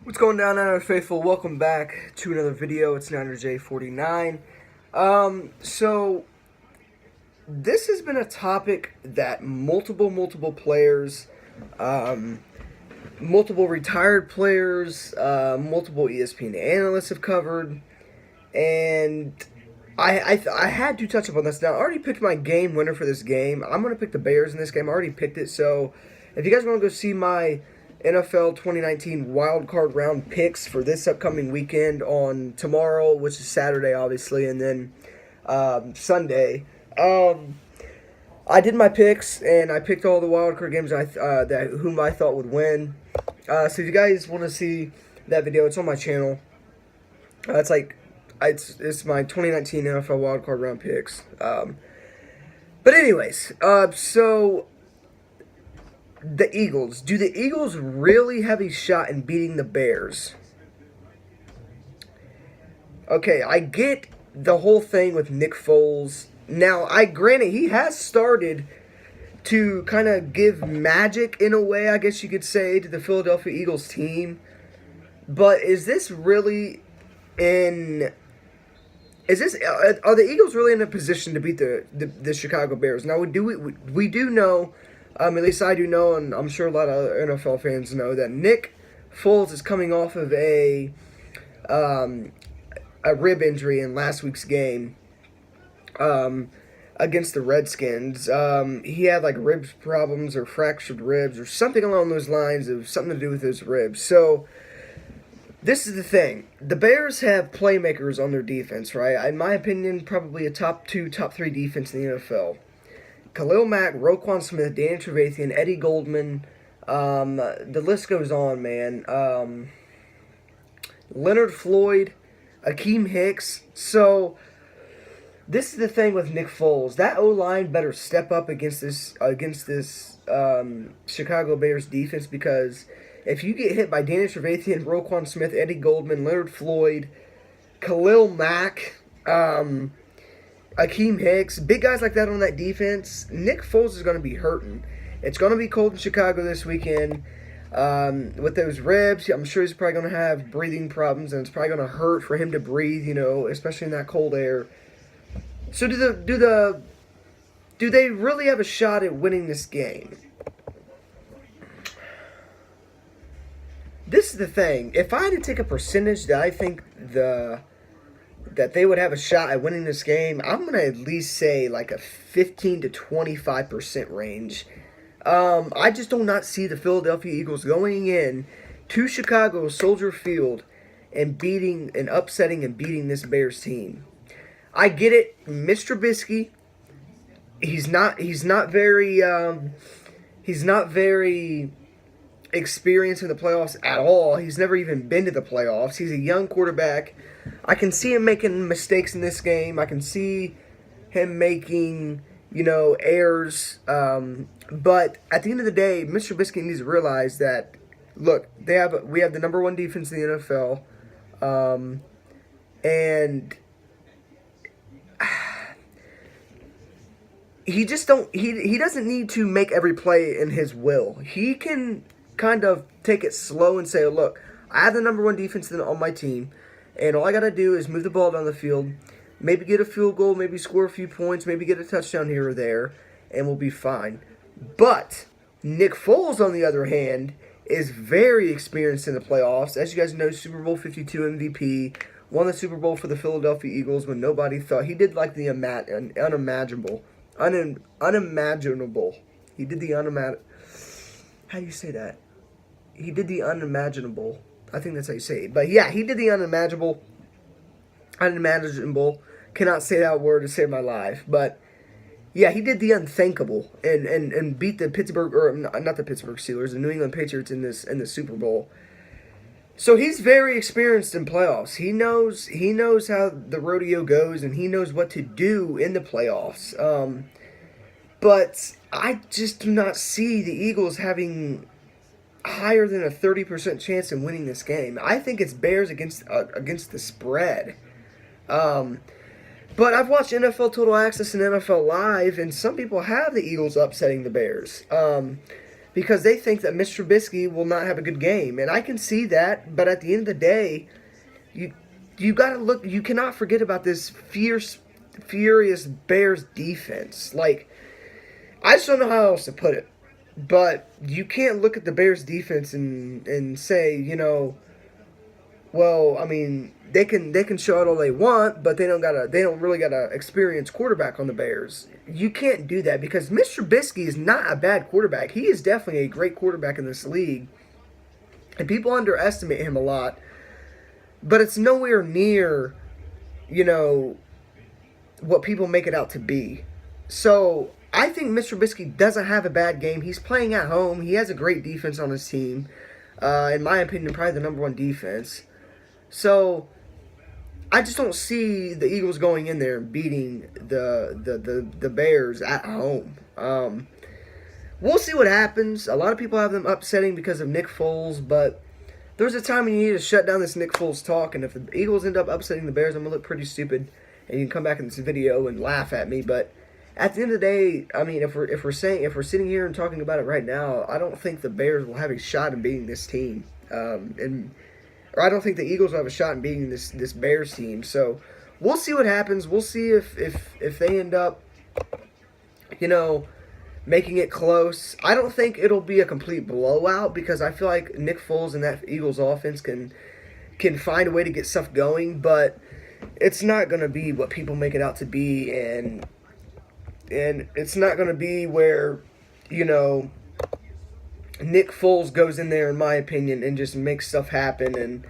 What's going down, Niners faithful? Welcome back to another video. It's NinersJ49. So this has been a topic that multiple players, multiple retired players, multiple ESPN analysts have covered, and I had to touch upon this. Now, I already picked my game winner for this game. I'm going to pick the Bears in this game. I already picked it, so if you guys want to go see my NFL 2019 wild card round picks for this upcoming weekend on tomorrow, which is Saturday, obviously, and then Sunday. I did my picks, and I picked all the wild card games whom I thought would win. So if you guys want to see that video, it's on my channel. It's my 2019 NFL wild card round picks. But anyways, so the Eagles. Do the Eagles really have a shot in beating the Bears? Okay, I get the whole thing with Nick Foles. Now, granted he has started to kind of give magic in a way, I guess you could say, to the Philadelphia Eagles team. But is this really in? Are the Eagles really in a position to beat the Chicago Bears? Now we do know. At least I do know, and I'm sure a lot of other NFL fans know, that Nick Foles is coming off of a rib injury in last week's game against the Redskins. He had like rib problems or fractured ribs or something along those lines of something to do with his ribs. So this is the thing. The Bears have playmakers on their defense, right? In my opinion, probably a top 2, top 3 defense in the NFL. Khalil Mack, Roquan Smith, Danny Trevathan, Eddie Goldman, the list goes on, man. Leonard Floyd, Akeem Hicks. So this is the thing with Nick Foles. That O-line better step up against this Chicago Bears defense, because if you get hit by Danny Trevathan, Roquan Smith, Eddie Goldman, Leonard Floyd, Khalil Mack, Akeem Hicks, big guys like that on that defense, Nick Foles is going to be hurting. It's going to be cold in Chicago this weekend. With those ribs, I'm sure he's probably going to have breathing problems, and it's probably going to hurt for him to breathe, especially in that cold air. So do they really have a shot at winning this game? This is the thing. If I had to take a percentage that I think that they would have a shot at winning this game, I'm going to at least say like a 15 to 25% range. I just do not see the Philadelphia Eagles going in to Chicago Soldier Field and upsetting and beating this Bears team. I get it, Mr. Trubisky. He's not very experienced in the playoffs at all. He's never even been to the playoffs. He's a young quarterback. I can see him making mistakes in this game. I can see him making, errors. But at the end of the day, Mr. Trubisky needs to realize that, look, we have the number 1 defense in the NFL, and he doesn't need to make every play in his will. He can kind of take it slow and say, look, I have the number 1 defense on my team, and all I got to do is move the ball down the field, maybe get a field goal, maybe score a few points, maybe get a touchdown here or there, and we'll be fine. But Nick Foles, on the other hand, is very experienced in the playoffs. As you guys know, Super Bowl 52 MVP, won the Super Bowl for the Philadelphia Eagles when nobody thought. He did like the unimaginable. He did the how do you say that? He did the unimaginable. I think that's how you say it. But yeah, he did the unimaginable. Cannot say that word to save my life. But yeah, he did the unthinkable and beat the not the Pittsburgh Steelers, the New England Patriots in the Super Bowl. So he's very experienced in playoffs. He knows how the rodeo goes, and he knows what to do in the playoffs. But I just do not see the Eagles having higher than a 30% chance in winning this game. I think it's Bears against the spread. But I've watched NFL Total Access and NFL Live, and some people have the Eagles upsetting the Bears. because they think that Mr. Trubisky will not have a good game. And I can see that, but at the end of the day, you got to look. You cannot forget about this furious Bears defense. Like, I just don't know how else to put it. But you can't look at the Bears defense and say, well, I mean, they can show it all they want, but they don't really got a experienced quarterback on the Bears. You can't do that because Mr. Trubisky is not a bad quarterback. He is definitely a great quarterback in this league, and people underestimate him a lot. But it's nowhere near, what people make it out to be. So I think Mr. Trubisky doesn't have a bad game. He's playing at home. He has a great defense on his team. In my opinion, probably the #1 defense. So I just don't see the Eagles going in there and beating the Bears at home. We'll see what happens. A lot of people have them upsetting because of Nick Foles, but there's a time when you need to shut down this Nick Foles talk. And if the Eagles end up upsetting the Bears, I'm gonna look pretty stupid, and you can come back in this video and laugh at me. But at the end of the day, I mean, if we're sitting here and talking about it right now, I don't think the Bears will have a shot in beating this team, or I don't think the Eagles will have a shot in beating this Bears team. So we'll see what happens. We'll see if they end up, making it close. I don't think it'll be a complete blowout because I feel like Nick Foles and that Eagles offense can find a way to get stuff going, but it's not going to be what people make it out to be, and it's not going to be where, Nick Foles goes in there, in my opinion, and just makes stuff happen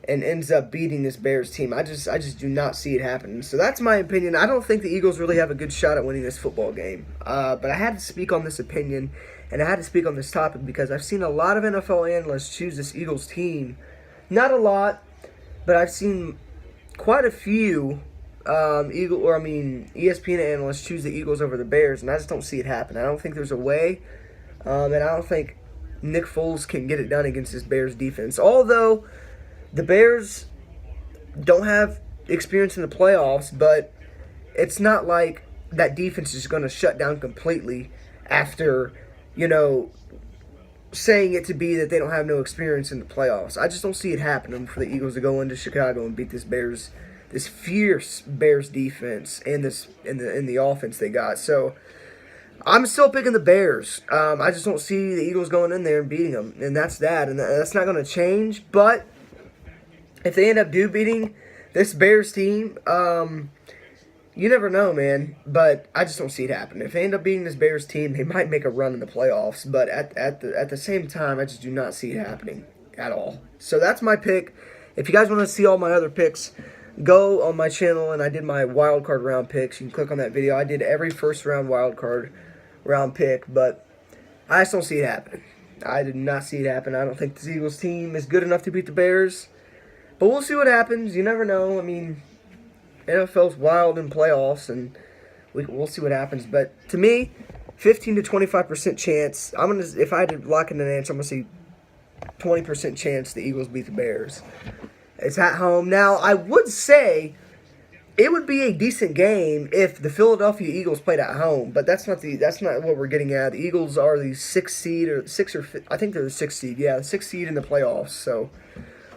and ends up beating this Bears team. I just do not see it happening. So that's my opinion. I don't think the Eagles really have a good shot at winning this football game. But I had to speak on this opinion, and I had to speak on this topic because I've seen a lot of NFL analysts choose this Eagles team. Not a lot, but I've seen quite a few ESPN analysts choose the Eagles over the Bears, and I just don't see it happen. I don't think there's a way, and I don't think Nick Foles can get it done against this Bears defense. Although the Bears don't have experience in the playoffs, but it's not like that defense is going to shut down completely after, saying it to be that they don't have no experience in the playoffs. I just don't see it happening for the Eagles to go into Chicago and beat this fierce Bears defense and the offense they got. So I'm still picking the Bears. I just don't see the Eagles going in there and beating them, and that's that. And that's not going to change. But if they end up beating this Bears team, you never know, man. But I just don't see it happening. If they end up beating this Bears team, they might make a run in the playoffs. But at the same time, I just do not see it happening at all. So that's my pick. If you guys want to see all my other picks, go on my channel, and I did my wild card round picks. You can click on that video. I did every first round wild card round pick, but I just don't see it happening. I did not see it happen. I don't think this Eagles team is good enough to beat the Bears. But we'll see what happens. You never know. I mean, NFL's wild in playoffs, and we'll see what happens. But to me, 15 to 25% chance. If I had to lock in an answer, I'm gonna say 20% chance the Eagles beat the Bears. It's at home. Now, I would say it would be a decent game if the Philadelphia Eagles played at home, but that's not what we're getting at. The Eagles are the 6th seed I think they're the 6th seed. Yeah, the 6th seed in the playoffs. So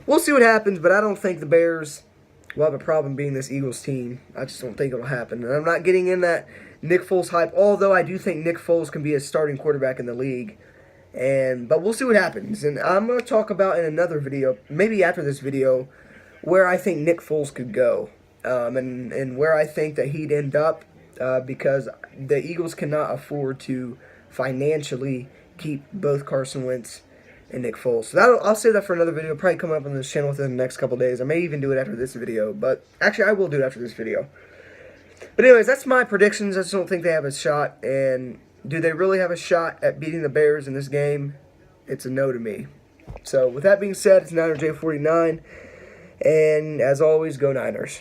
we'll see what happens, but I don't think the Bears will have a problem beating this Eagles team. I just don't think it'll happen. And I'm not getting in that Nick Foles hype, although I do think Nick Foles can be a starting quarterback in the league. But we'll see what happens. And I'm going to talk about in another video, maybe after this video, where I think Nick Foles could go. And where I think that he'd end up, because the Eagles cannot afford to financially keep both Carson Wentz and Nick Foles. So I'll save that for another video. Probably coming up on this channel within the next couple days. I may even do it after this video, but actually I will do it after this video. But anyways, that's my predictions. I just don't think they have a shot. And do they really have a shot at beating the Bears in this game? It's a no to me. So with that being said, it's NinerJ49. And as always, go Niners.